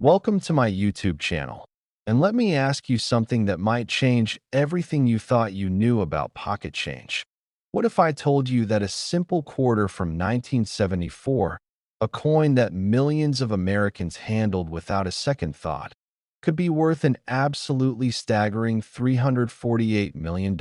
Welcome to my YouTube channel, and let me ask you something that might change everything you thought you knew about pocket change. What if I told you that a simple quarter from 1974, a coin that millions of Americans handled without a second thought, could be worth an absolutely staggering $348 million?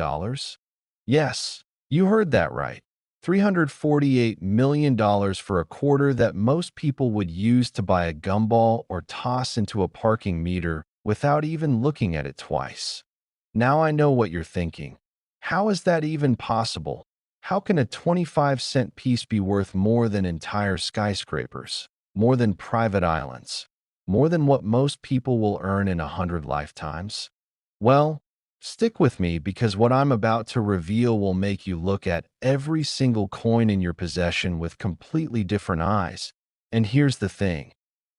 Yes, you heard that right. $348 million for a quarter that most people would use to buy a gumball or toss into a parking meter without even looking at it twice. Now I know what you're thinking. How is that even possible? How can a 25-cent piece be worth more than entire skyscrapers, more than private islands, more than what most people will earn in 100 lifetimes? Well, stick with me because what I'm about to reveal will make you look at every single coin in your possession with completely different eyes. And here's the thing.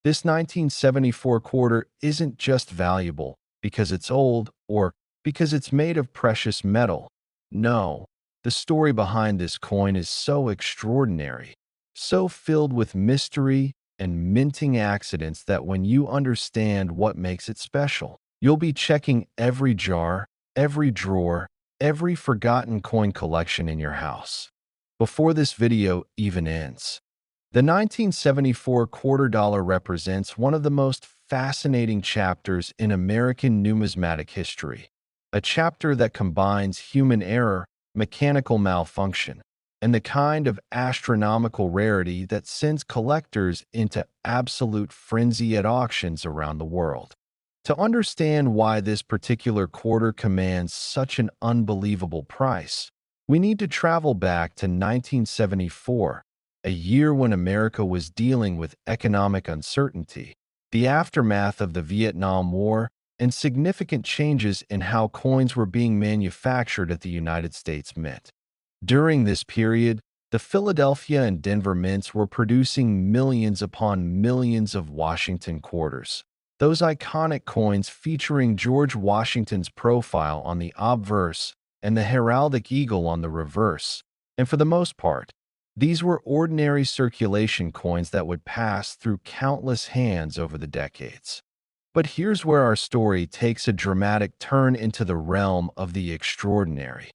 This 1974 quarter isn't just valuable because it's old or because it's made of precious metal. No, the story behind this coin is so extraordinary, so filled with mystery and minting accidents that when you understand what makes it special, you'll be checking every jar, every drawer, every forgotten coin collection in your house before this video even ends. The 1974 quarter dollar represents one of the most fascinating chapters in American numismatic history, a chapter that combines human error, mechanical malfunction, and the kind of astronomical rarity that sends collectors into absolute frenzy at auctions around the world. To understand why this particular quarter commands such an unbelievable price, we need to travel back to 1974, a year when America was dealing with economic uncertainty, the aftermath of the Vietnam War, and significant changes in how coins were being manufactured at the United States Mint. During this period, the Philadelphia and Denver mints were producing millions upon millions of Washington quarters. Those iconic coins featuring George Washington's profile on the obverse and the heraldic eagle on the reverse. And for the most part, these were ordinary circulation coins that would pass through countless hands over the decades. But here's where our story takes a dramatic turn into the realm of the extraordinary.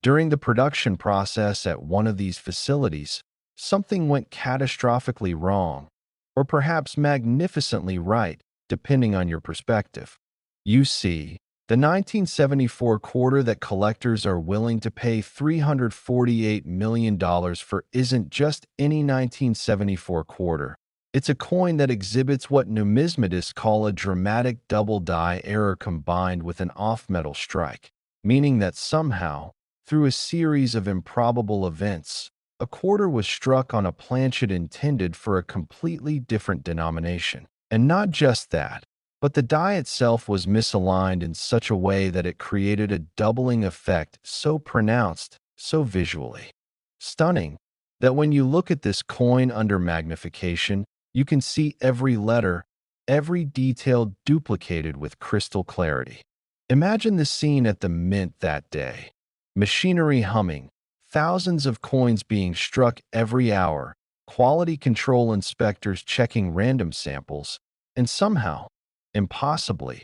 During the production process at one of these facilities, something went catastrophically wrong, or perhaps magnificently right, depending on your perspective. You see, the 1974 quarter that collectors are willing to pay $348 million for isn't just any 1974 quarter. It's a coin that exhibits what numismatists call a dramatic double die error combined with an off-metal strike, meaning that somehow, through a series of improbable events, a quarter was struck on a planchet intended for a completely different denomination. And not just that, but the die itself was misaligned in such a way that it created a doubling effect so pronounced, so visually stunning, that when you look at this coin under magnification, you can see every letter, every detail duplicated with crystal clarity. Imagine the scene at the mint that day. Machinery humming, thousands of coins being struck every hour, quality control inspectors checking random samples, and somehow, impossibly,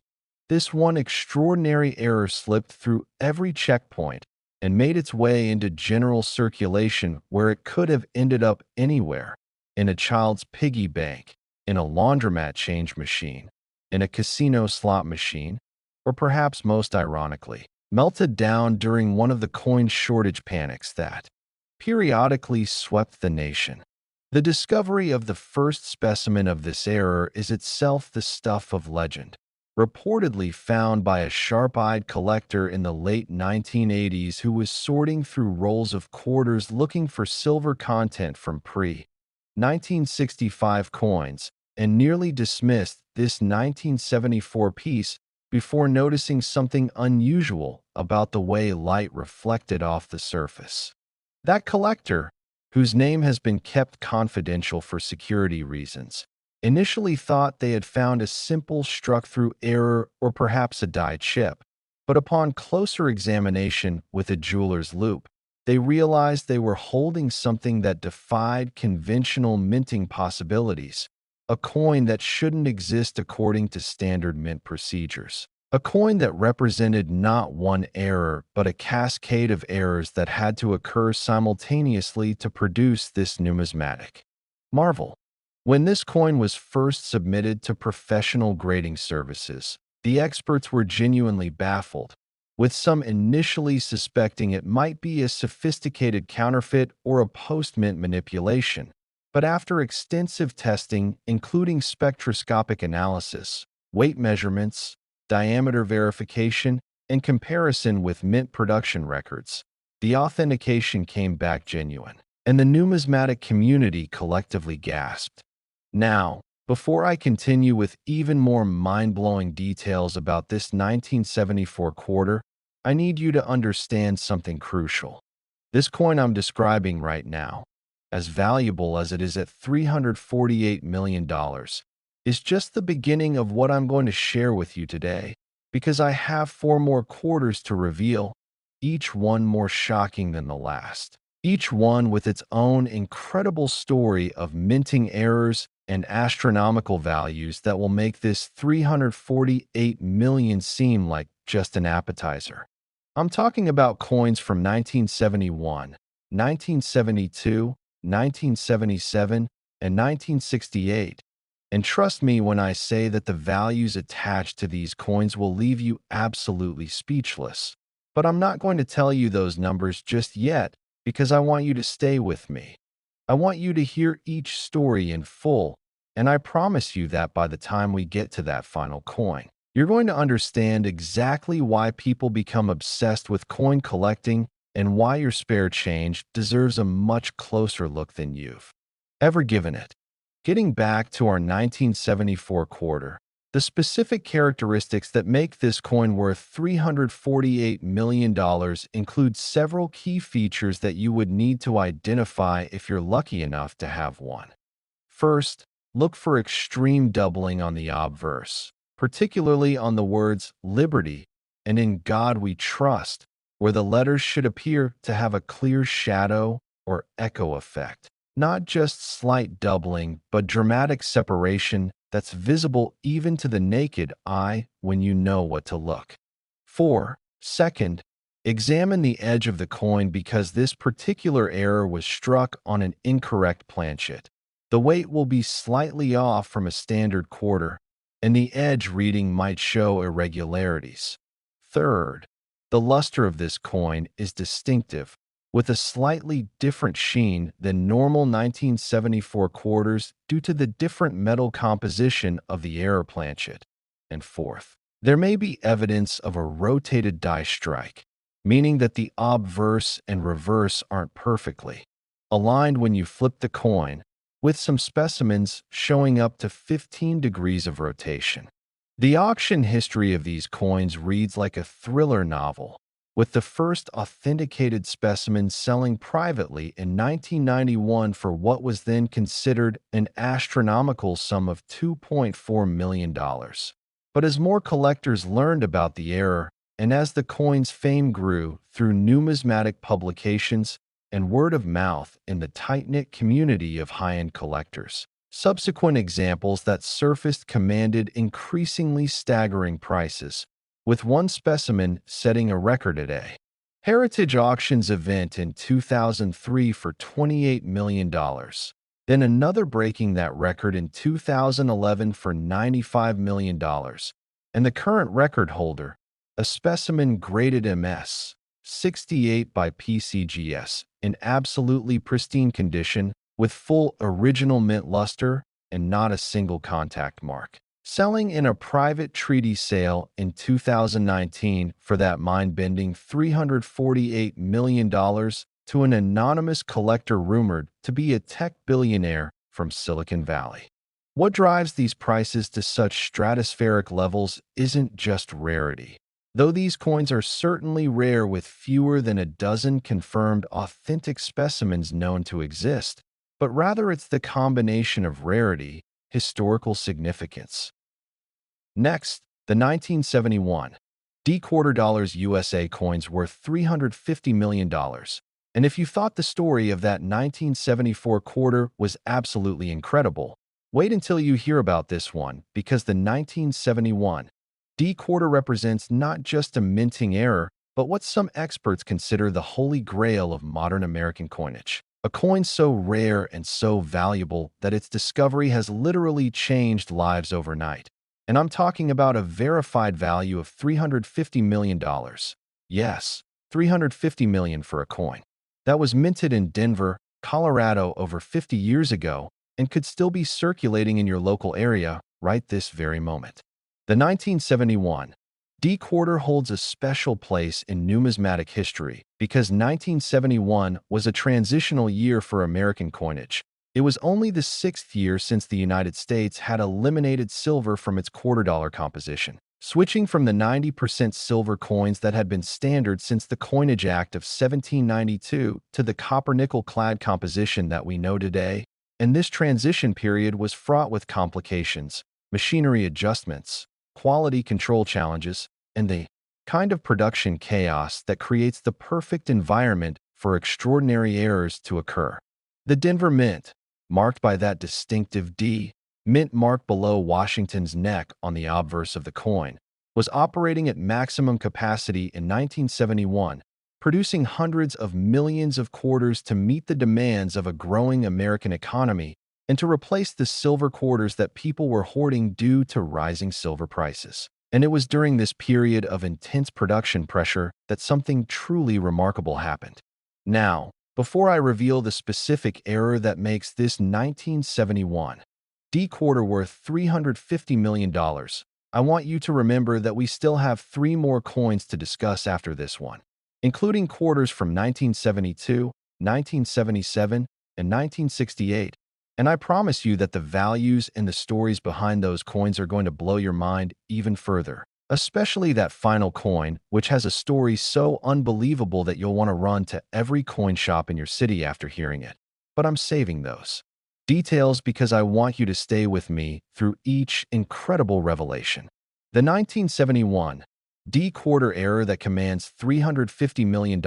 this one extraordinary error slipped through every checkpoint and made its way into general circulation where it could have ended up anywhere: in a child's piggy bank, in a laundromat change machine, in a casino slot machine, or perhaps most ironically, melted down during one of the coin shortage panics that periodically swept the nation. The discovery of the first specimen of this error is itself the stuff of legend. Reportedly found by a sharp-eyed collector in the late 1980s who was sorting through rolls of quarters looking for silver content from pre-1965 coins, and nearly dismissed this 1974 piece before noticing something unusual about the way light reflected off the surface. That collector, whose name has been kept confidential for security reasons, initially thought they had found a simple struck-through error or perhaps a die chip. But upon closer examination with a jeweler's loupe, they realized they were holding something that defied conventional minting possibilities. a coin that shouldn't exist according to standard mint procedures. A coin that represented not one error, but a cascade of errors that had to occur simultaneously to produce this numismatic marvel. When this coin was first submitted to professional grading services, the experts were genuinely baffled, with some initially suspecting it might be a sophisticated counterfeit or a post-mint manipulation. But after extensive testing, including spectroscopic analysis, weight measurements, diameter verification, and comparison with mint production records, the authentication came back genuine, and the numismatic community collectively gasped. Now, before I continue with even more mind-blowing details about this 1974 quarter, I need you to understand something crucial. This coin I'm describing right now, as valuable as it is at $348 million, is just the beginning of what I'm going to share with you today, because I have 4 more quarters to reveal, each one more shocking than the last. Each one with its own incredible story of minting errors and astronomical values that will make this 348 million seem like just an appetizer. I'm talking about coins from 1971, 1972, 1977, and 1968. And trust me when I say that the values attached to these coins will leave you absolutely speechless. But I'm not going to tell you those numbers just yet because I want you to stay with me. I want you to hear each story in full, and I promise you that by the time we get to that final coin, you're going to understand exactly why people become obsessed with coin collecting and why your spare change deserves a much closer look than you've ever given it. Getting back to our 1974 quarter, the specific characteristics that make this coin worth $348 million include several key features that you would need to identify if you're lucky enough to have one. First, look for extreme doubling on the obverse, particularly on the words liberty and in God we trust, where the letters should appear to have a clear shadow or echo effect. Not just slight doubling, but dramatic separation that's visible even to the naked eye when you know what to look for. Second, examine the edge of the coin because this particular error was struck on an incorrect planchet. The weight will be slightly off from a standard quarter, and the edge reading might show irregularities. Third, the luster of this coin is distinctive, with a slightly different sheen than normal 1974 quarters due to the different metal composition of the error planchet. And fourth, there may be evidence of a rotated die strike, meaning that the obverse and reverse aren't perfectly aligned when you flip the coin, with some specimens showing up to 15 degrees of rotation. The auction history of these coins reads like a thriller novel, with the first authenticated specimen selling privately in 1991 for what was then considered an astronomical sum of $2.4 million. But as more collectors learned about the error, and as the coin's fame grew through numismatic publications and word of mouth in the tight-knit community of high-end collectors, subsequent examples that surfaced commanded increasingly staggering prices, with one specimen setting a record at a Heritage Auctions event in 2003 for $28 million, then another breaking that record in 2011 for $95 million, and the current record holder, a specimen graded MS 68 by PCGS in absolutely pristine condition with full original mint luster and not a single contact mark, selling in a private treaty sale in 2019 for that mind-bending $348 million to an anonymous collector rumored to be a tech billionaire from Silicon Valley. What drives these prices to such stratospheric levels isn't just rarity. Though these coins are certainly rare with fewer than a dozen confirmed authentic specimens known to exist, but rather it's the combination of rarity, historical significance. Next, the 1971 $quarter USA coins worth $350 million. And if you thought the story of that 1974 quarter was absolutely incredible, Wait until you hear about this one, because the 1971 D quarter represents not just a minting error, but what some experts consider the holy grail of modern American coinage. A coin so rare and so valuable that its discovery has literally changed lives overnight. And I'm talking about a verified value of $350 million. Yes, $350 million for a coin. That was minted in Denver, Colorado over 50 years ago and could still be circulating in your local area right this very moment. The 1971 D quarter holds a special place in numismatic history because 1971 was a transitional year for American coinage. It was only the sixth year since the United States had eliminated silver from its quarter dollar composition, switching from the 90% silver coins that had been standard since the Coinage Act of 1792 to the copper-nickel clad composition that we know today. And this transition period was fraught with complications, machinery adjustments, quality control challenges, and the kind of production chaos that creates the perfect environment for extraordinary errors to occur. The Denver Mint, marked by that distinctive D, mint mark below Washington's neck on the obverse of the coin, was operating at maximum capacity in 1971, producing hundreds of millions of quarters to meet the demands of a growing American economy and to replace the silver quarters that people were hoarding due to rising silver prices. And it was during this period of intense production pressure that something truly remarkable happened. Now, before I reveal the specific error that makes this 1971 D quarter worth $350 million, I want you to remember that we still have three more coins to discuss after this one, including quarters from 1972, 1977, and 1968. And I promise you that the values and the stories behind those coins are going to blow your mind even further, especially that final coin, which has a story so unbelievable that you'll want to run to every coin shop in your city after hearing it. But I'm saving those details because I want you to stay with me through each incredible revelation. The 1971 D quarter error that commands $350 million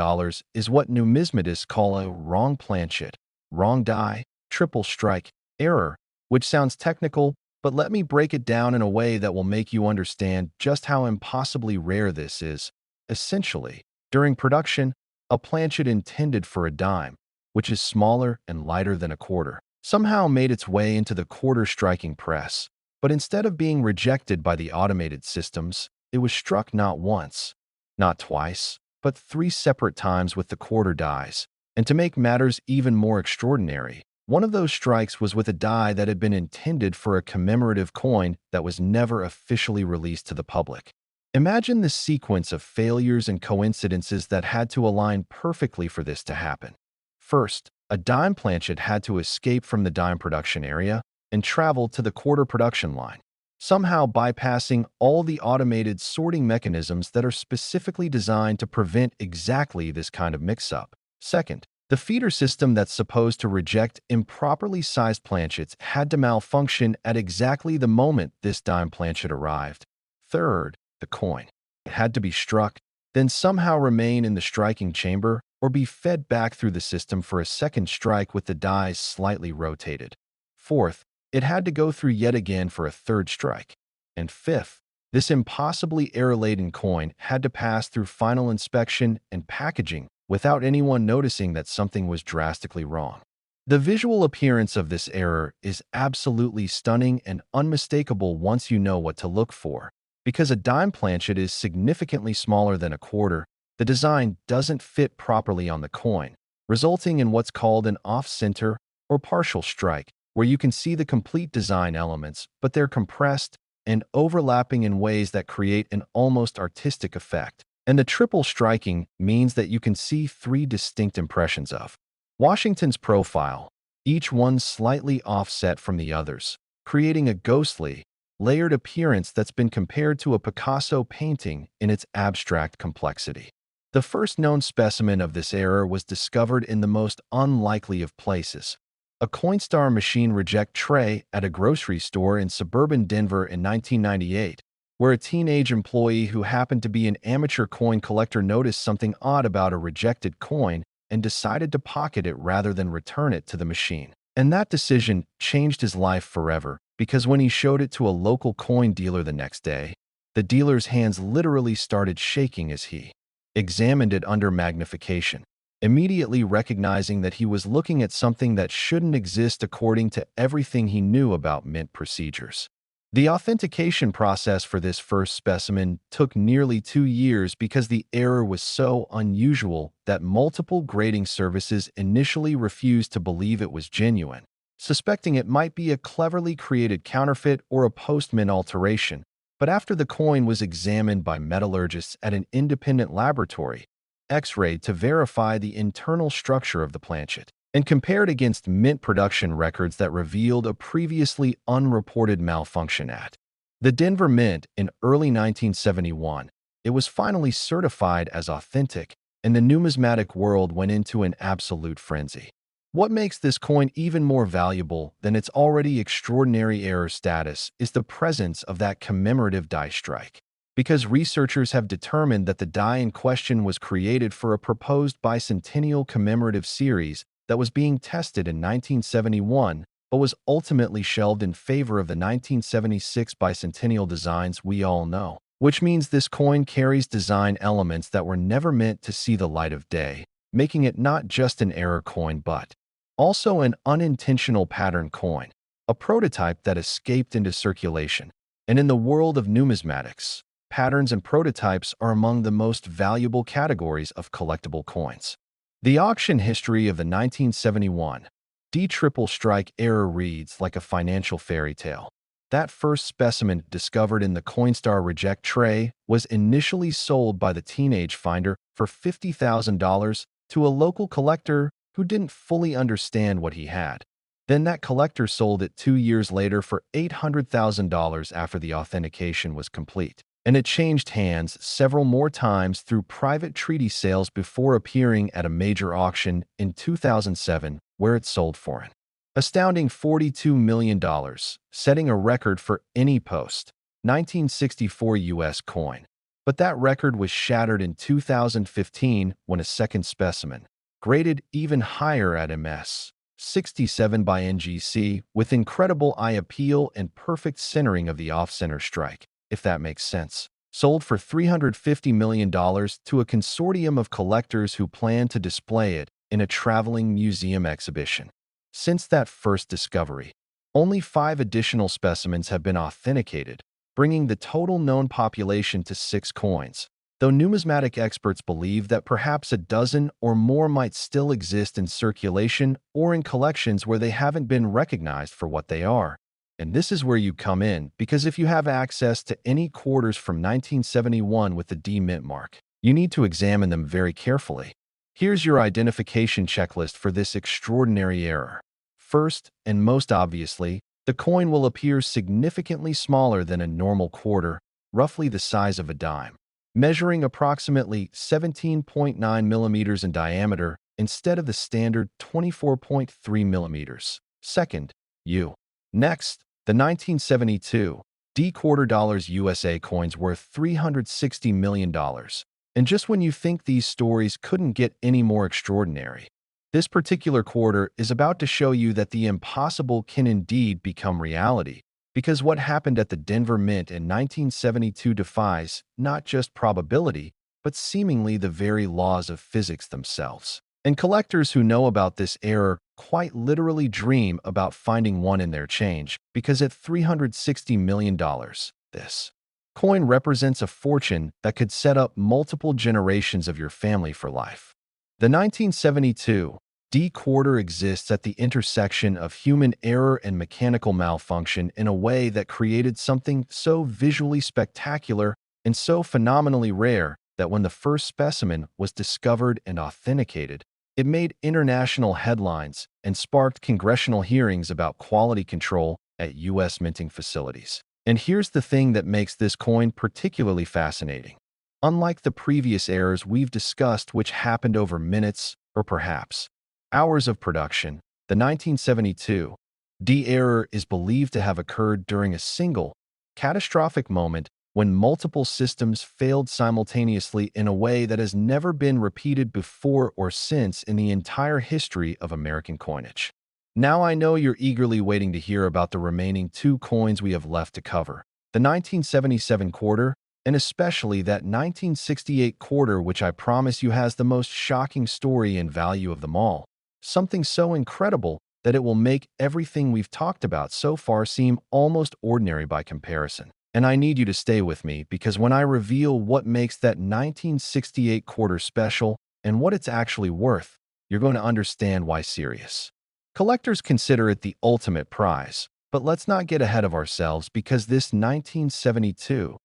is what numismatists call a wrong planchet, wrong die, triple strike error, which sounds technical, but let me break it down in a way that will make you understand just how impossibly rare this is. Essentially, during production, a planchet intended for a dime, which is smaller and lighter than a quarter, somehow made its way into the quarter striking press. But instead of being rejected by the automated systems, it was struck not once, not twice, but three separate times with the quarter dies. And to make matters even more extraordinary, one of those strikes was with a die that had been intended for a commemorative coin that was never officially released to the public. Imagine the sequence of failures and coincidences that had to align perfectly for this to happen. First, a dime planchet had to escape from the dime production area and travel to the quarter production line, somehow bypassing all the automated sorting mechanisms that are specifically designed to prevent exactly this kind of mix-up. Second, the feeder system that's supposed to reject improperly sized planchets had to malfunction at exactly the moment this dime planchet arrived. Third, the coin had to be struck, then somehow remain in the striking chamber or be fed back through the system for a second strike with the dies slightly rotated. Fourth, it had to go through yet again for a third strike. And fifth, this impossibly error-laden coin had to pass through final inspection and packaging without anyone noticing that something was drastically wrong. The visual appearance of this error is absolutely stunning and unmistakable once you know what to look for. Because a dime planchet is significantly smaller than a quarter, the design doesn't fit properly on the coin, resulting in what's called an off-center or partial strike, where you can see the complete design elements, but they're compressed and overlapping in ways that create an almost artistic effect. And the triple striking means that you can see three distinct impressions of Washington's profile, each one slightly offset from the others, creating a ghostly, layered appearance that's been compared to a Picasso painting in its abstract complexity. The first known specimen of this error was discovered in the most unlikely of places, a Coinstar machine reject tray at a grocery store in suburban Denver in 1998. Where a teenage employee who happened to be an amateur coin collector noticed something odd about a rejected coin and decided to pocket it rather than return it to the machine. And that decision changed his life forever, because when he showed it to a local coin dealer the next day, the dealer's hands literally started shaking as he examined it under magnification, immediately recognizing that he was looking at something that shouldn't exist according to everything he knew about mint procedures. The authentication process for this first specimen took nearly 2 years because the error was so unusual that multiple grading services initially refused to believe it was genuine, suspecting it might be a cleverly created counterfeit or a post-mint alteration. But after the coin was examined by metallurgists at an independent laboratory, X-rayed to verify the internal structure of the planchet, and compared against mint production records that revealed a previously unreported malfunction at the Denver Mint in early 1971, it was finally certified as authentic, and the numismatic world went into an absolute frenzy. What makes this coin even more valuable than its already extraordinary error status is the presence of that commemorative die strike, because researchers have determined that the die in question was created for a proposed bicentennial commemorative series that was being tested in 1971, but was ultimately shelved in favor of the 1976 bicentennial designs we all know, which means this coin carries design elements that were never meant to see the light of day, making it not just an error coin but also an unintentional pattern coin, a prototype that escaped into circulation. And in the world of numismatics, patterns and prototypes are among the most valuable categories of collectible coins. The auction history of the 1971 D triple strike error reads like a financial fairy tale. That first specimen discovered in the Coinstar reject tray was initially sold by the teenage finder for $50,000 to a local collector who didn't fully understand what he had. Then that collector sold it 2 years later for $800,000 after the authentication was complete. And it changed hands several more times through private treaty sales before appearing at a major auction in 2007, where it sold for an astounding $42 million, setting a record for any post-1964 U.S. coin. But that record was shattered in 2015 when a second specimen, graded even higher at MS 67 by NGC, with incredible eye appeal and perfect centering of the off-center strike, if that makes sense, sold for $350 million to a consortium of collectors who plan to display it in a traveling museum exhibition. Since that first discovery, only 5 additional specimens have been authenticated, bringing the total known population to 6 coins, though numismatic experts believe that perhaps a dozen or more might still exist in circulation or in collections where they haven't been recognized for what they are. And this is where you come in, because if you have access to any quarters from 1971 with the D mint mark, you need to examine them very carefully. Here's your identification checklist for this extraordinary error. First, and most obviously, the coin will appear significantly smaller than a normal quarter, roughly the size of a dime, measuring approximately 17.9 millimeters in diameter instead of the standard 24.3 millimeters. Second, Next, the 1972 D quarter dollars USA coins worth $360 million. And just when you think these stories couldn't get any more extraordinary, this particular quarter is about to show you that the impossible can indeed become reality, because what happened at the Denver Mint in 1972 defies not just probability, but seemingly the very laws of physics themselves. And collectors who know about this error quite literally dream about finding one in their change, because at $360 million, this coin represents a fortune that could set up multiple generations of your family for life. The 1972 D quarter exists at the intersection of human error and mechanical malfunction in a way that created something so visually spectacular and so phenomenally rare that when the first specimen was discovered and authenticated, it made international headlines and sparked congressional hearings about quality control at U.S. minting facilities. And here's the thing that makes this coin particularly fascinating. Unlike the previous errors we've discussed, which happened over minutes or perhaps hours of production, the 1972 D error is believed to have occurred during a single, catastrophic moment when multiple systems failed simultaneously in a way that has never been repeated before or since in the entire history of American coinage. Now I know you're eagerly waiting to hear about the remaining two coins we have left to cover. The 1977 quarter, and especially that 1968 quarter, which I promise you has the most shocking story and value of them all. Something so incredible that it will make everything we've talked about so far seem almost ordinary by comparison. And I need you to stay with me because when I reveal what makes that 1968 quarter special and what it's actually worth, you're going to understand why serious. Collectors consider it the ultimate prize, but let's not get ahead of ourselves because this 1972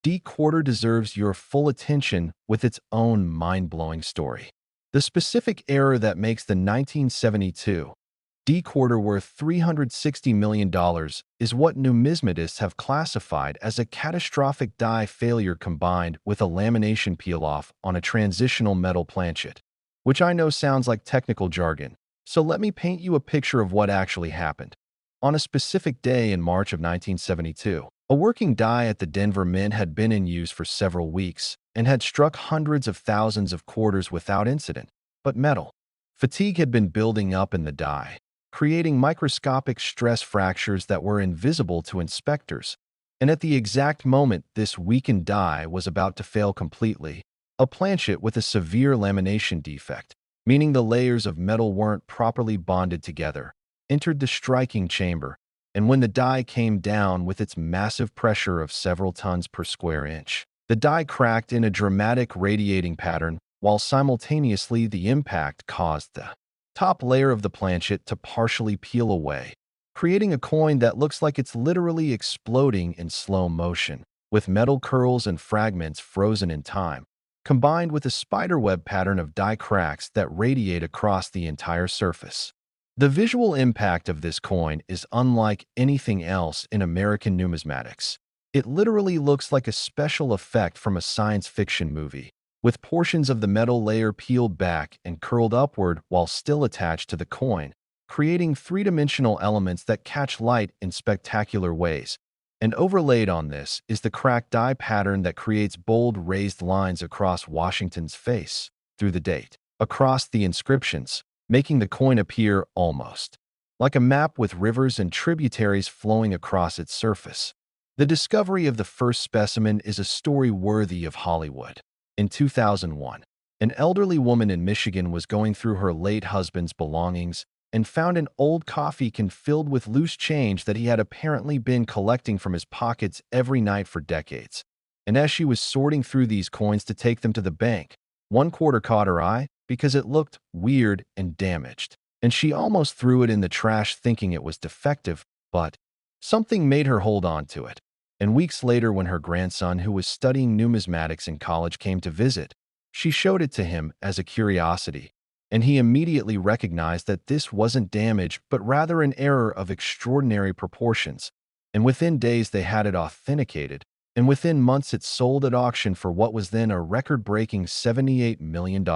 D quarter deserves your full attention with its own mind-blowing story. The specific error that makes the 1972 D quarter worth $360 million is what numismatists have classified as a catastrophic die failure combined with a lamination peel-off on a transitional metal planchet, which I know sounds like technical jargon. So let me paint you a picture of what actually happened. On a specific day in March of 1972, a working die at the Denver Mint had been in use for several weeks and had struck hundreds of thousands of quarters without incident. But metal fatigue had been building up in the die, creating microscopic stress fractures that were invisible to inspectors. And at the exact moment this weakened die was about to fail completely, a planchet with a severe lamination defect, meaning the layers of metal weren't properly bonded together, entered the striking chamber, and when the die came down with its massive pressure of several tons per square inch, the die cracked in a dramatic radiating pattern while simultaneously the impact caused the top layer of the planchet to partially peel away, creating a coin that looks like it's literally exploding in slow motion, with metal curls and fragments frozen in time, combined with a spiderweb pattern of die cracks that radiate across the entire surface. The visual impact of this coin is unlike anything else in American numismatics. It literally looks like a special effect from a science fiction movie, with portions of the metal layer peeled back and curled upward while still attached to the coin, creating three-dimensional elements that catch light in spectacular ways. And overlaid on this is the cracked die pattern that creates bold raised lines across Washington's face, through the date, across the inscriptions, making the coin appear almost like a map with rivers and tributaries flowing across its surface. The discovery of the first specimen is a story worthy of Hollywood. In 2001, an elderly woman in Michigan was going through her late husband's belongings and found an old coffee can filled with loose change that he had apparently been collecting from his pockets every night for decades. And as she was sorting through these coins to take them to the bank, one quarter caught her eye because it looked weird and damaged, and she almost threw it in the trash thinking it was defective, but something made her hold on to it. And weeks later, when her grandson, who was studying numismatics in college, came to visit, she showed it to him as a curiosity, and he immediately recognized that this wasn't damage but rather an error of extraordinary proportions. And within days they had it authenticated, and within months it sold at auction for what was then a record-breaking $78 million,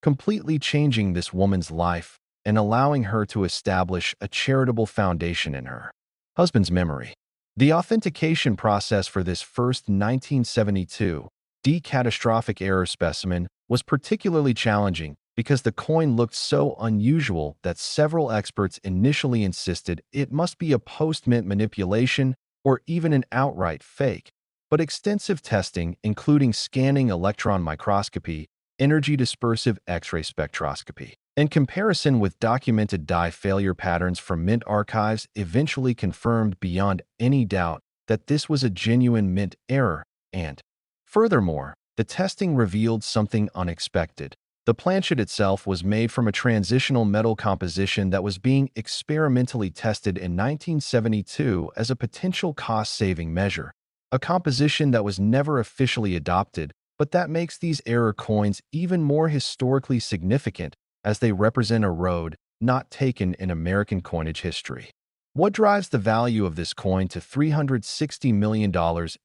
completely changing this woman's life and allowing her to establish a charitable foundation in her husband's memory. The authentication process for this first 1972 D catastrophic error specimen was particularly challenging because the coin looked so unusual that several experts initially insisted it must be a post-mint manipulation or even an outright fake. But extensive testing, including scanning electron microscopy, energy dispersive X-ray spectroscopy, and comparison with documented die failure patterns from mint archives, eventually confirmed beyond any doubt that this was a genuine mint error. And furthermore, the testing revealed something unexpected. The planchet itself was made from a transitional metal composition that was being experimentally tested in 1972 as a potential cost-saving measure, a composition that was never officially adopted, but that makes these error coins even more historically significant as they represent a road not taken in American coinage history. What drives the value of this coin to $360 million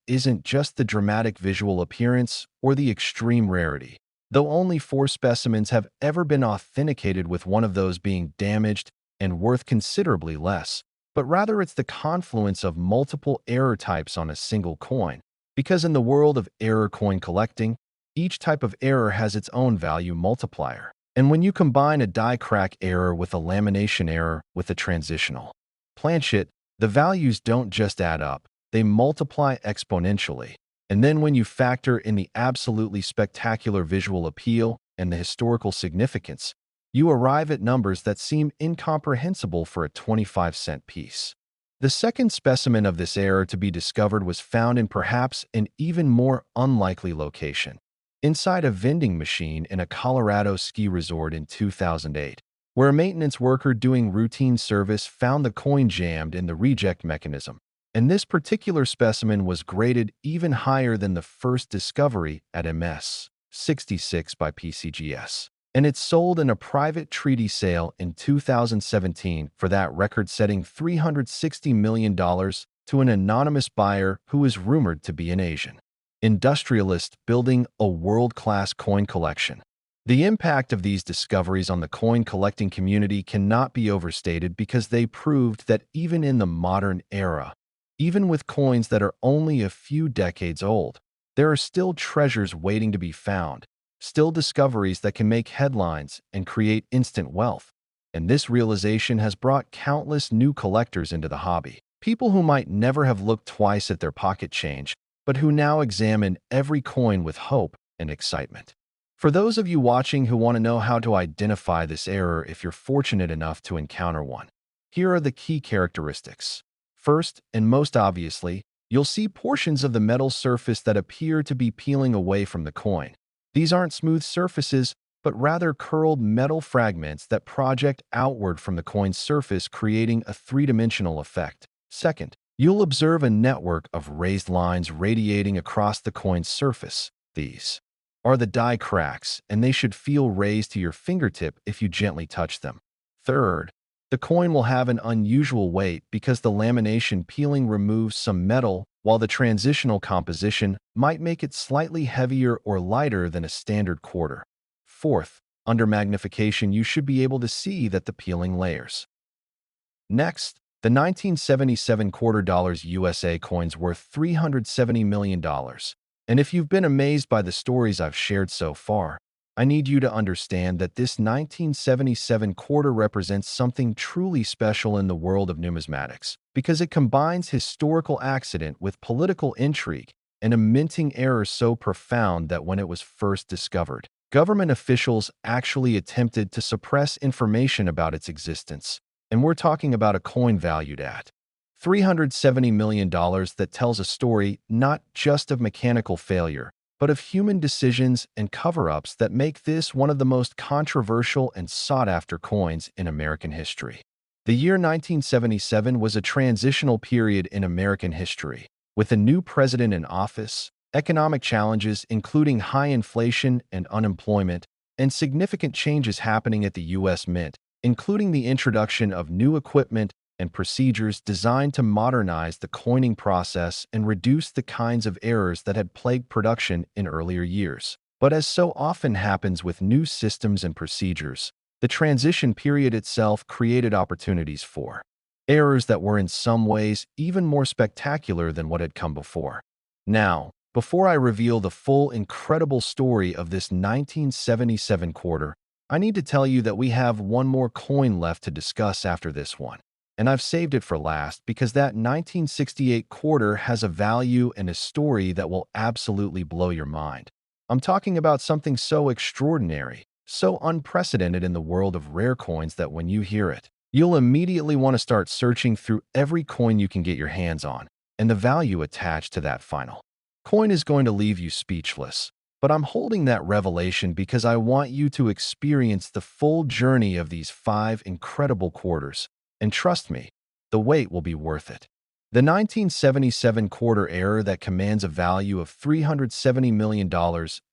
isn't just the dramatic visual appearance or the extreme rarity, though only 4 specimens have ever been authenticated with one of those being damaged and worth considerably less, but rather it's the confluence of multiple error types on a single coin. Because in the world of error coin collecting, each type of error has its own value multiplier. And when you combine a die crack error with a lamination error with a transitional planchet, the values don't just add up, they multiply exponentially. And then when you factor in the absolutely spectacular visual appeal and the historical significance, you arrive at numbers that seem incomprehensible for a 25-cent piece. The second specimen of this error to be discovered was found in perhaps an even more unlikely location, inside a vending machine in a Colorado ski resort in 2008, where a maintenance worker doing routine service found the coin jammed in the reject mechanism. And this particular specimen was graded even higher than the first discovery at MS 66 by PCGS. And it sold in a private treaty sale in 2017 for that record-setting $360 million to an anonymous buyer who is rumored to be an Asian industrialist building a world-class coin collection. The impact of these discoveries on the coin collecting community cannot be overstated because they proved that even in the modern era, even with coins that are only a few decades old, there are still treasures waiting to be found, still discoveries that can make headlines and create instant wealth. And this realization has brought countless new collectors into the hobby. People who might never have looked twice at their pocket change, but who now examine every coin with hope and excitement. For those of you watching who want to know how to identify this error if you're fortunate enough to encounter one, here are the key characteristics. First, and most obviously, you'll see portions of the metal surface that appear to be peeling away from the coin. These aren't smooth surfaces, but rather curled metal fragments that project outward from the coin's surface, creating a three-dimensional effect. Second, you'll observe a network of raised lines radiating across the coin's surface. These are the die cracks, and they should feel raised to your fingertip if you gently touch them. Third, the coin will have an unusual weight because the lamination peeling removes some metal, while the transitional composition might make it slightly heavier or lighter than a standard quarter. Fourth, under magnification, you should be able to see that the peeling layers. Next, the 1977 $quarter USA coin's worth $370 million. And if you've been amazed by the stories I've shared so far, I need you to understand that this 1977 quarter represents something truly special in the world of numismatics, because it combines historical accident with political intrigue and a minting error so profound that when it was first discovered, government officials actually attempted to suppress information about its existence. And we're talking about a coin valued at $370 million that tells a story not just of mechanical failure, but of human decisions and cover-ups that make this one of the most controversial and sought-after coins in American history. The year 1977 was a transitional period in American history, with a new president in office, economic challenges including high inflation and unemployment, and significant changes happening at the U.S. Mint, including the introduction of new equipment and procedures designed to modernize the coining process and reduce the kinds of errors that had plagued production in earlier years. But as so often happens with new systems and procedures, the transition period itself created opportunities for errors that were in some ways even more spectacular than what had come before. Now, before I reveal the full incredible story of this 1977 quarter, I need to tell you that we have one more coin left to discuss after this one. And I've saved it for last because that 1968 quarter has a value and a story that will absolutely blow your mind. I'm talking about something so extraordinary, so unprecedented in the world of rare coins that when you hear it, you'll immediately want to start searching through every coin you can get your hands on, and the value attached to that final coin is going to leave you speechless. But I'm holding that revelation because I want you to experience the full journey of these 5 incredible quarters. And trust me, the wait will be worth it. The 1977 quarter error that commands a value of $370 million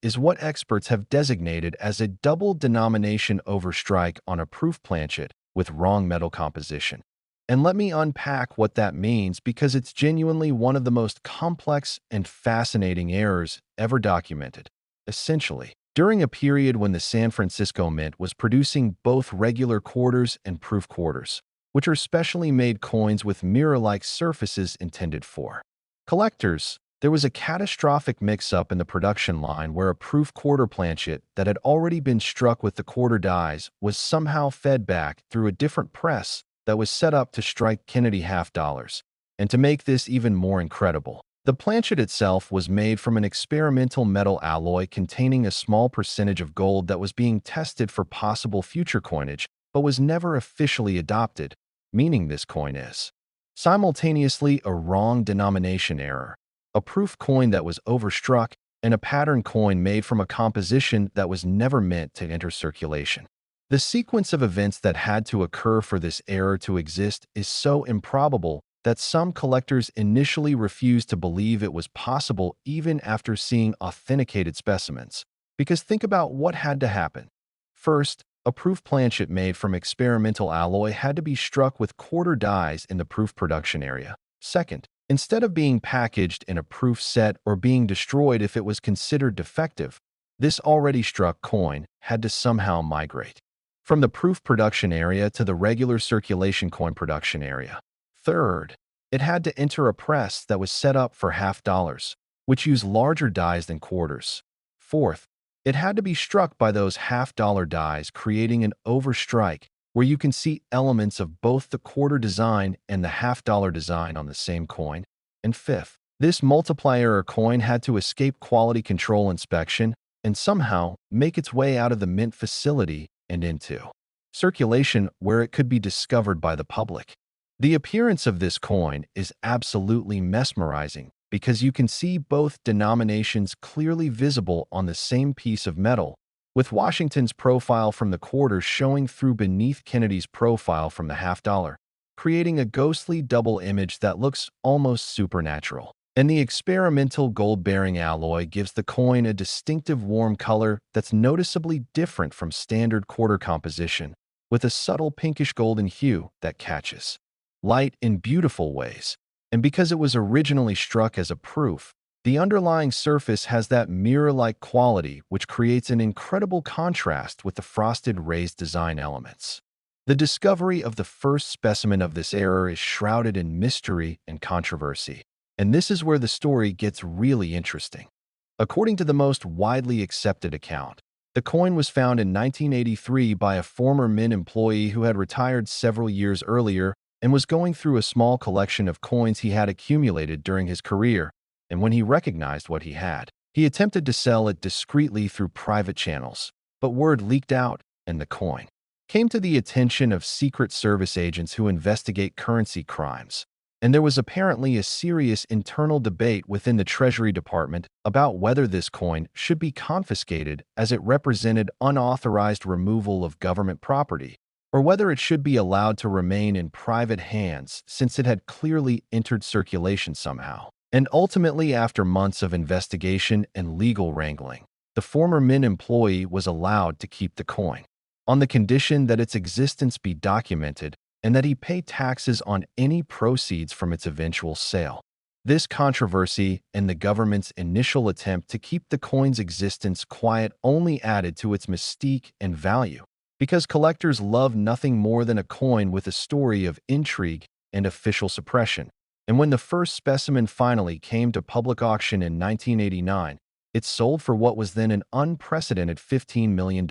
is what experts have designated as a double denomination overstrike on a proof planchet with wrong metal composition. And let me unpack what that means because it's genuinely one of the most complex and fascinating errors ever documented. Essentially, during a period when the San Francisco Mint was producing both regular quarters and proof quarters, which are specially made coins with mirror-like surfaces intended for collectors, There was a catastrophic mix-up in the production line where a proof quarter planchet that had already been struck with the quarter dies was somehow fed back through a different press that was set up to strike Kennedy half dollars. And to make this even more incredible, the planchet itself was made from an experimental metal alloy containing a small percentage of gold that was being tested for possible future coinage, but was never officially adopted, meaning this coin is simultaneously a wrong denomination error, a proof coin that was overstruck, and a pattern coin made from a composition that was never meant to enter circulation. The sequence of events that had to occur for this error to exist is so improbable that some collectors initially refused to believe it was possible even after seeing authenticated specimens. Because think about what had to happen. First, a proof planchet made from experimental alloy had to be struck with quarter dies in the proof production area. Second, instead of being packaged in a proof set or being destroyed if it was considered defective, this already struck coin had to somehow migrate from the proof production area to the regular circulation coin production area. Third, it had to enter a press that was set up for half dollars, which used larger dies than quarters. Fourth, it had to be struck by those half-dollar dies, creating an overstrike where you can see elements of both the quarter design and the half-dollar design on the same coin. And fifth, this multiplier coin had to escape quality control inspection and somehow make its way out of the mint facility and into circulation where it could be discovered by the public. The appearance of this coin is absolutely mesmerizing because you can see both denominations clearly visible on the same piece of metal, with Washington's profile from the quarter showing through beneath Kennedy's profile from the half dollar, creating a ghostly double image that looks almost supernatural. And the experimental gold-bearing alloy gives the coin a distinctive warm color that's noticeably different from standard quarter composition, with a subtle pinkish golden hue that catches light in beautiful ways. And because it was originally struck as a proof, the underlying surface has that mirror-like quality which creates an incredible contrast with the frosted raised design elements. The discovery of the first specimen of this era is shrouded in mystery and controversy, and this is where the story gets really interesting. According to the most widely accepted account, the coin was found in 1983 by a former Mint employee who had retired several years earlier and was going through a small collection of coins he had accumulated during his career, and when he recognized what he had, he attempted to sell it discreetly through private channels, but word leaked out, and the coin came to the attention of Secret Service agents who investigate currency crimes, and there was apparently a serious internal debate within the Treasury Department about whether this coin should be confiscated as it represented unauthorized removal of government property, or whether it should be allowed to remain in private hands since it had clearly entered circulation somehow. And ultimately, after months of investigation and legal wrangling, the former Mint employee was allowed to keep the coin, on the condition that its existence be documented and that he pay taxes on any proceeds from its eventual sale. This controversy and the government's initial attempt to keep the coin's existence quiet only added to its mystique and value, because collectors love nothing more than a coin with a story of intrigue and official suppression. And when the first specimen finally came to public auction in 1989, it sold for what was then an unprecedented $15 million,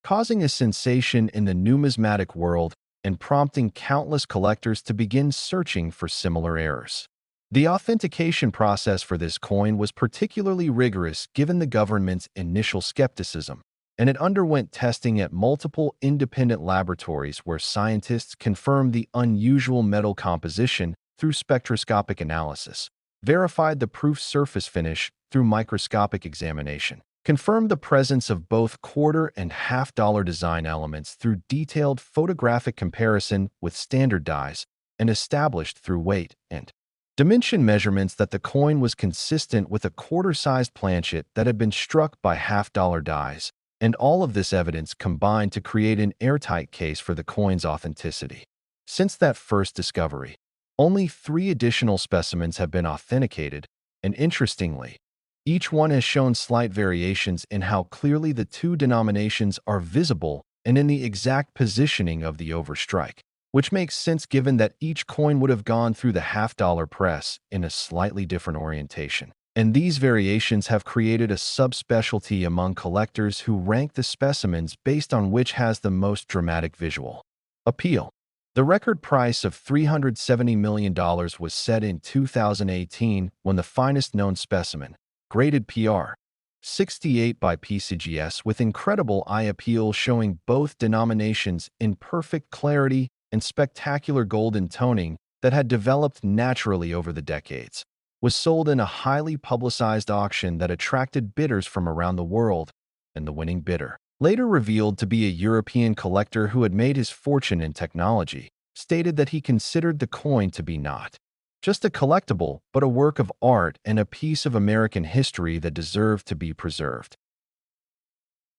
causing a sensation in the numismatic world and prompting countless collectors to begin searching for similar errors. The authentication process for this coin was particularly rigorous given the government's initial skepticism, and it underwent testing at multiple independent laboratories where scientists confirmed the unusual metal composition through spectroscopic analysis, verified the proof surface finish through microscopic examination, confirmed the presence of both quarter and half-dollar design elements through detailed photographic comparison with standard dies, and established through weight and dimension measurements that the coin was consistent with a quarter-sized planchet that had been struck by half-dollar dies. And all of this evidence combined to create an airtight case for the coin's authenticity. Since that first discovery, only 3 additional specimens have been authenticated, and interestingly, each one has shown slight variations in how clearly the 2 denominations are visible and in the exact positioning of the overstrike, which makes sense given that each coin would have gone through the half-dollar press in a slightly different orientation. And these variations have created a subspecialty among collectors who rank the specimens based on which has the most dramatic visual appeal. The record price of $370 million was set in 2018 when the finest known specimen, graded PR 68 by PCGS with incredible eye appeal showing both denominations in perfect clarity and spectacular golden toning that had developed naturally over the decades, was sold in a highly publicized auction that attracted bidders from around the world, and the winning bidder, later revealed to be a European collector who had made his fortune in technology, stated that he considered the coin to be not just a collectible, but a work of art and a piece of American history that deserved to be preserved.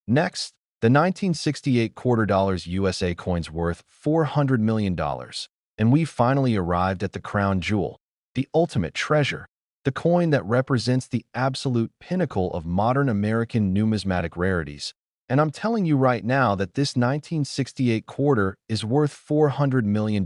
Next, the 1968 quarter dollars USA coins worth $400 million, and we finally arrived at the crown jewel, the ultimate treasure, the coin that represents the absolute pinnacle of modern American numismatic rarities. And I'm telling you right now that this 1968 quarter is worth $400 million.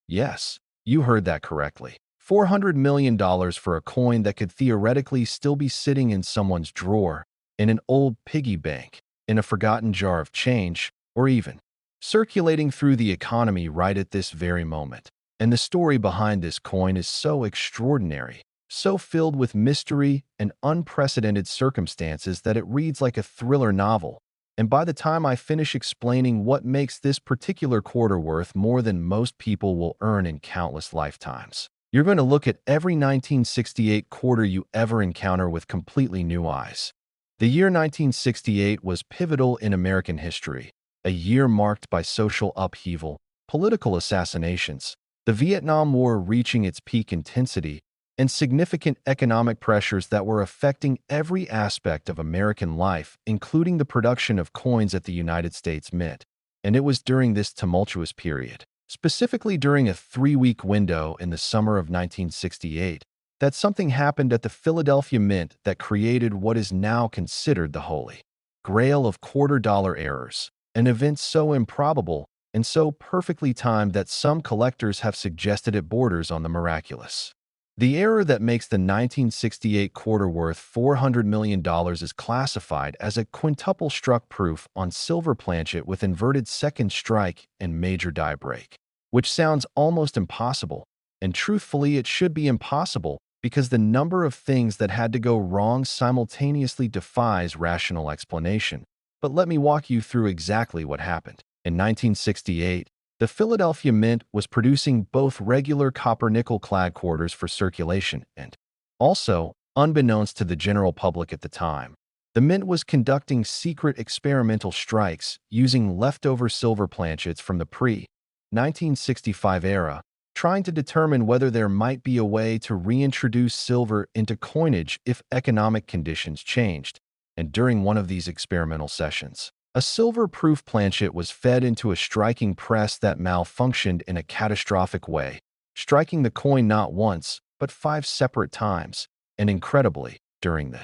Yes, you heard that correctly. $400 million for a coin that could theoretically still be sitting in someone's drawer, in an old piggy bank, in a forgotten jar of change, or even circulating through the economy right at this very moment. And the story behind this coin is so extraordinary, so filled with mystery and unprecedented circumstances that it reads like a thriller novel. And by the time I finish explaining what makes this particular quarter worth more than most people will earn in countless lifetimes, you're going to look at every 1968 quarter you ever encounter with completely new eyes. The year 1968 was pivotal in American history, a year marked by social upheaval, political assassinations, the Vietnam War reaching its peak intensity, and significant economic pressures that were affecting every aspect of American life, including the production of coins at the United States Mint. And it was during this tumultuous period, specifically during a 3-week window in the summer of 1968, that something happened at the Philadelphia Mint that created what is now considered the holy grail of quarter-dollar errors, an event so improbable and so perfectly timed that some collectors have suggested it borders on the miraculous. The error that makes the 1968 quarter worth $400 million is classified as a quintuple struck proof on silver planchet with inverted second strike and major die break, which sounds almost impossible, and truthfully it should be impossible because the number of things that had to go wrong simultaneously defies rational explanation. But let me walk you through exactly what happened. In 1968, the Philadelphia Mint was producing both regular copper-nickel-clad quarters for circulation and, also, unbeknownst to the general public at the time, the Mint was conducting secret experimental strikes using leftover silver planchets from the pre-1965 era, trying to determine whether there might be a way to reintroduce silver into coinage if economic conditions changed. And during one of these experimental sessions, a silver-proof planchet was fed into a striking press that malfunctioned in a catastrophic way, striking the coin not once, but 5 separate times, and incredibly, during the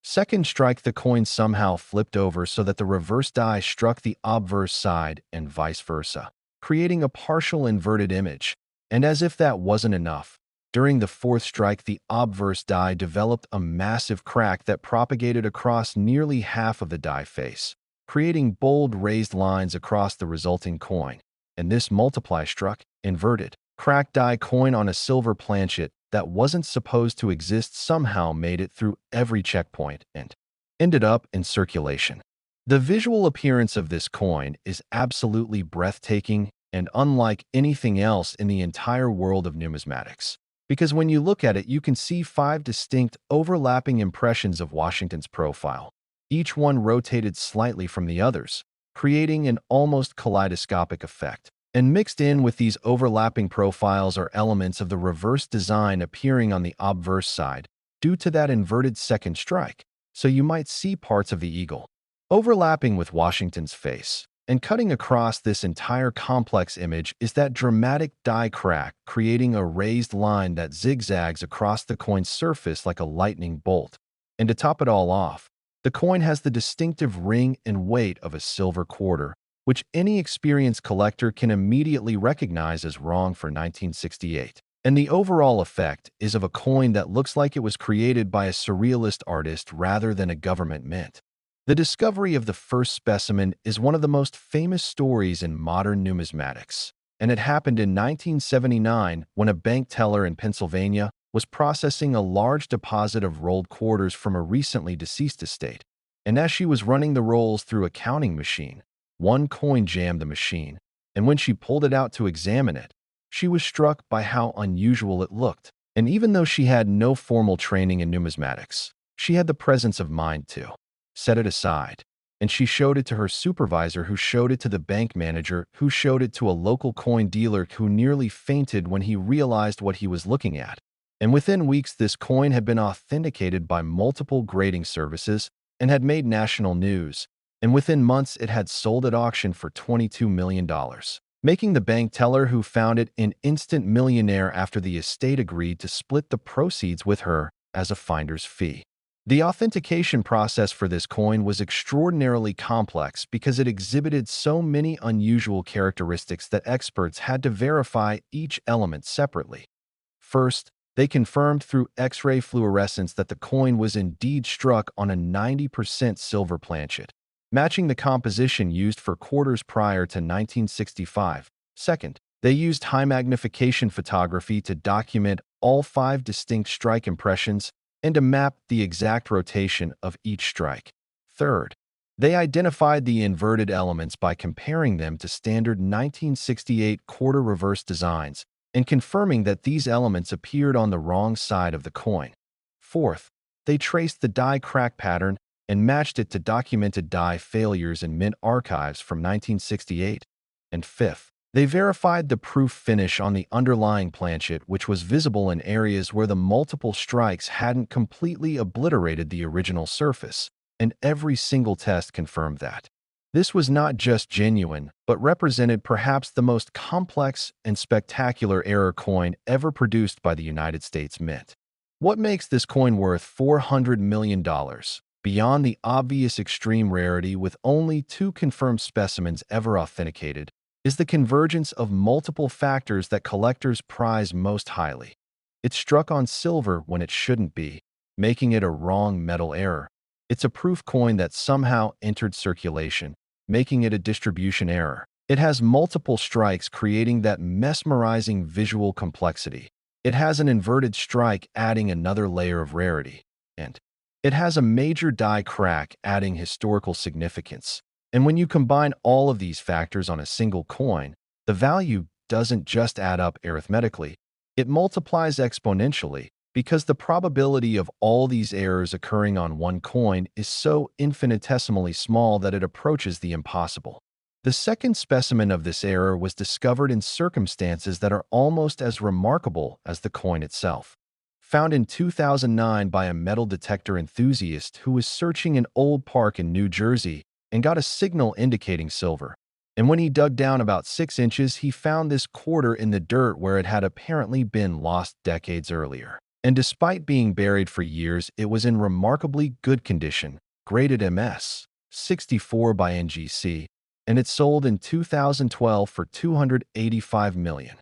second strike the coin somehow flipped over so that the reverse die struck the obverse side and vice versa, creating a partial inverted image. And as if that wasn't enough, during the fourth strike the obverse die developed a massive crack that propagated across nearly half of the die face, creating bold raised lines across the resulting coin, and this multiply-struck, inverted, cracked die coin on a silver planchet that wasn't supposed to exist somehow made it through every checkpoint and ended up in circulation. The visual appearance of this coin is absolutely breathtaking and unlike anything else in the entire world of numismatics, because when you look at it you can see 5 distinct overlapping impressions of Washington's profile, each one rotated slightly from the others, creating an almost kaleidoscopic effect. And mixed in with these overlapping profiles are elements of the reverse design appearing on the obverse side due to that inverted second strike, so you might see parts of the eagle overlapping with Washington's face. And cutting across this entire complex image is that dramatic die crack, creating a raised line that zigzags across the coin's surface like a lightning bolt. And to top it all off, the coin has the distinctive ring and weight of a silver quarter, which any experienced collector can immediately recognize as wrong for 1968. And the overall effect is of a coin that looks like it was created by a surrealist artist rather than a government mint. The discovery of the first specimen is one of the most famous stories in modern numismatics, and it happened in 1979 when a bank teller in Pennsylvania was processing a large deposit of rolled quarters from a recently deceased estate. And as she was running the rolls through a counting machine, one coin jammed the machine, and when she pulled it out to examine it, she was struck by how unusual it looked. And even though she had no formal training in numismatics, she had the presence of mind to set it aside. And she showed it to her supervisor, who showed it to the bank manager, who showed it to a local coin dealer who nearly fainted when he realized what he was looking at. And within weeks, this coin had been authenticated by multiple grading services and had made national news. And within months, it had sold at auction for $22 million, making the bank teller who found it an instant millionaire after the estate agreed to split the proceeds with her as a finder's fee. The authentication process for this coin was extraordinarily complex because it exhibited so many unusual characteristics that experts had to verify each element separately. First, they confirmed through X-ray fluorescence that the coin was indeed struck on a 90% silver planchet, matching the composition used for quarters prior to 1965. Second, they used high magnification photography to document all 5 distinct strike impressions and to map the exact rotation of each strike. Third, they identified the inverted elements by comparing them to standard 1968 quarter reverse designs and confirming that these elements appeared on the wrong side of the coin. Fourth, they traced the die crack pattern and matched it to documented die failures in mint archives from 1968. And fifth, they verified the proof finish on the underlying planchet, which was visible in areas where the multiple strikes hadn't completely obliterated the original surface, and every single test confirmed that. This was not just genuine, but represented perhaps the most complex and spectacular error coin ever produced by the United States Mint. What makes this coin worth $400 million? Beyond the obvious extreme rarity with only 2 confirmed specimens ever authenticated, is the convergence of multiple factors that collectors prize most highly. It's struck on silver when it shouldn't be, making it a wrong metal error. It's a proof coin that somehow entered circulation, making it a distribution error. It has multiple strikes, creating that mesmerizing visual complexity. It has an inverted strike, adding another layer of rarity. And it has a major die crack, adding historical significance. And when you combine all of these factors on a single coin, the value doesn't just add up arithmetically, it multiplies exponentially, because the probability of all these errors occurring on one coin is so infinitesimally small that it approaches the impossible. The second specimen of this error was discovered in circumstances that are almost as remarkable as the coin itself. Found in 2009 by a metal detector enthusiast who was searching an old park in New Jersey and got a signal indicating silver. And when he dug down about 6 inches, he found this quarter in the dirt where it had apparently been lost decades earlier. And despite being buried for years, it was in remarkably good condition, graded MS 64 by NGC, and it sold in 2012 for $285 million.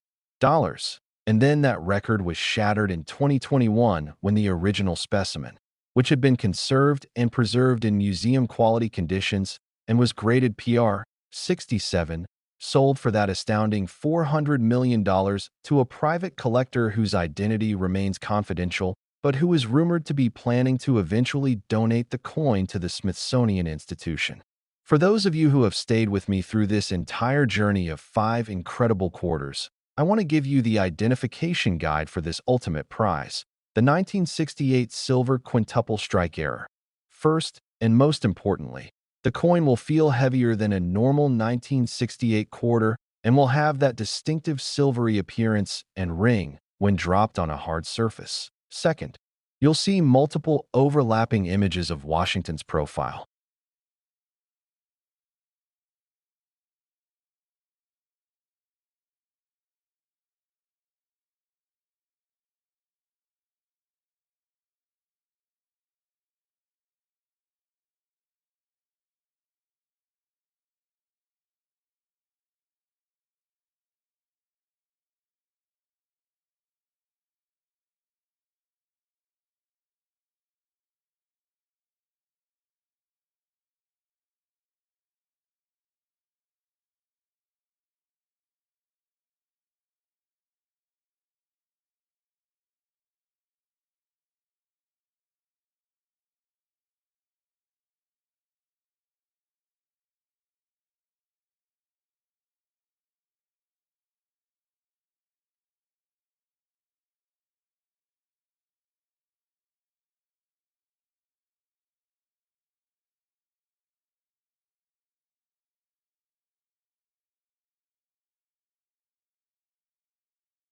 And then that record was shattered in 2021 when the original specimen, which had been conserved and preserved in museum-quality conditions and was graded PR 67, sold for that astounding $400 million to a private collector whose identity remains confidential, but who is rumored to be planning to eventually donate the coin to the Smithsonian Institution. For those of you who have stayed with me through this entire journey of 5 incredible quarters, I want to give you the identification guide for this ultimate prize, the 1968 silver quintuple strike error. First, and most importantly, the coin will feel heavier than a normal 1968 quarter and will have that distinctive silvery appearance and ring when dropped on a hard surface. Second, you'll see multiple overlapping images of Washington's profile,